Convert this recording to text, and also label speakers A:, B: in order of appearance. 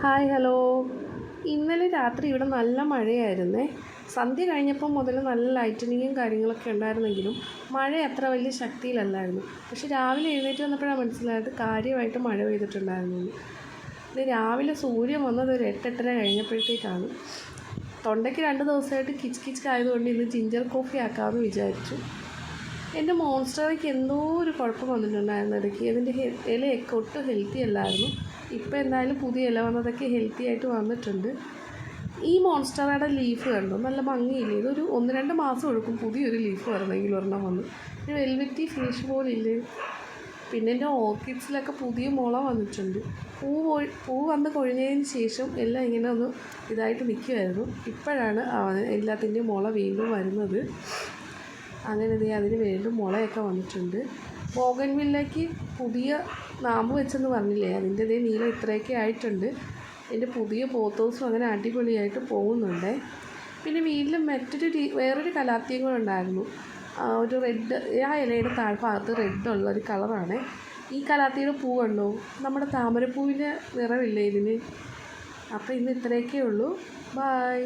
A: Hi hello. ഇന്നലെ രാത്രി ഇവിടെ നല്ല മഴയായിരുന്നേ. സന്ധ്യ കഴിഞ്ഞപ്പോൾ മുതൽ നല്ല ലൈറ്റനിങ്ങും കാര്യങ്ങളൊക്കെ ഉണ്ടായിരുന്നെങ്കിലും മഴ അത്ര വലിയ ശക്തിയിലല്ലായിരുന്നു. പക്ഷെ രാവിലെ എഴുന്നേറ്റ് വന്നപ്പോഴാണ് മനസ്സിലായത് കാര്യമായിട്ട് മഴ പെയ്തിട്ടുണ്ടായിരുന്നു. ഇത് രാവിലെ സൂര്യൻ വന്നത് ഒരു 8-8:30 കഴിഞ്ഞപ്പോഴത്തേക്കാണ്. തൊണ്ടയ്ക്ക് 2 ദിവസമായിട്ട് കിച്ച് കിച്ച് ആയതുകൊണ്ട് ഇന്ന് ജിഞ്ചർ കോഫി ആക്കാമെന്ന് വിചാരിച്ചു. എൻ്റെ മോൺസ്റ്ററയ്ക്ക് എന്തോ ഒരു കുഴപ്പം വന്നിട്ടുണ്ടായിരുന്നു ഇടയ്ക്ക്. അതിൻ്റെ ഇലയൊക്കെ ഒട്ടും ഹെൽത്തി അല്ലായിരുന്നു. ഇപ്പോൾ എന്തായാലും പുതിയ ഇല വന്നതൊക്കെ ഹെൽത്തി ആയിട്ട് വന്നിട്ടുണ്ട്. ഈ മോൺസ്റ്ററയുടെ ലീഫ് കണ്ടോ, നല്ല ഭംഗിയില്ലേ? ഇതൊരു 1-2 മാസം എടുക്കും പുതിയൊരു ലീഫ് വരണമെങ്കിൽ ഒരെണ്ണം വന്ന്. ഒരു വെൽവെറ്റി ഫിനിഷ് പോലെ ഇല്ലേ. പിന്നെ എൻ്റെ ഓർക്കിഡ്സിലൊക്കെ പുതിയ മുള വന്നിട്ടുണ്ട്. പൂ വന്ന് കൊഴിഞ്ഞതിന് ശേഷം എല്ലാം ഇങ്ങനെ ഒന്ന് ഇതായിട്ട് നിൽക്കുമായിരുന്നു. ഇപ്പോഴാണ് എല്ലാത്തിൻ്റെയും മുള വീണ്ടും വരുന്നത്. അങ്ങനെ അതിന് വീണ്ടും മുളയൊക്കെ വന്നിട്ടുണ്ട്. ബോഗൺവില്ലയ്ക്ക് പുതിയ നാമ്പ് വെച്ചെന്ന് പറഞ്ഞില്ലേ, അതിൻ്റെ നീളം ഇത്രയൊക്കെ ആയിട്ടുണ്ട്. എൻ്റെ പുതിയ പോത്തോസും അങ്ങനെ അടിപൊളിയായിട്ട് പോകുന്നുണ്ട്. പിന്നെ വീട്ടിൽ വേറൊരു കലാത്തിയും കൂടെ ഉണ്ടായിരുന്നു. ഒരു റെഡ്, ആ ഇലയുടെ താഴ്ഭാഗത്ത് റെഡുള്ള ഒരു കളറാണ്. ഈ കലാത്തിയുടെ പൂ കണ്ടോ, നമ്മുടെ താമരപ്പൂവിൻ്റെ നിറമില്ലേ ഇതിന്. അപ്പോൾ ഇന്ന് ഇത്രയൊക്കെ ഉള്ളൂ. ബായ്.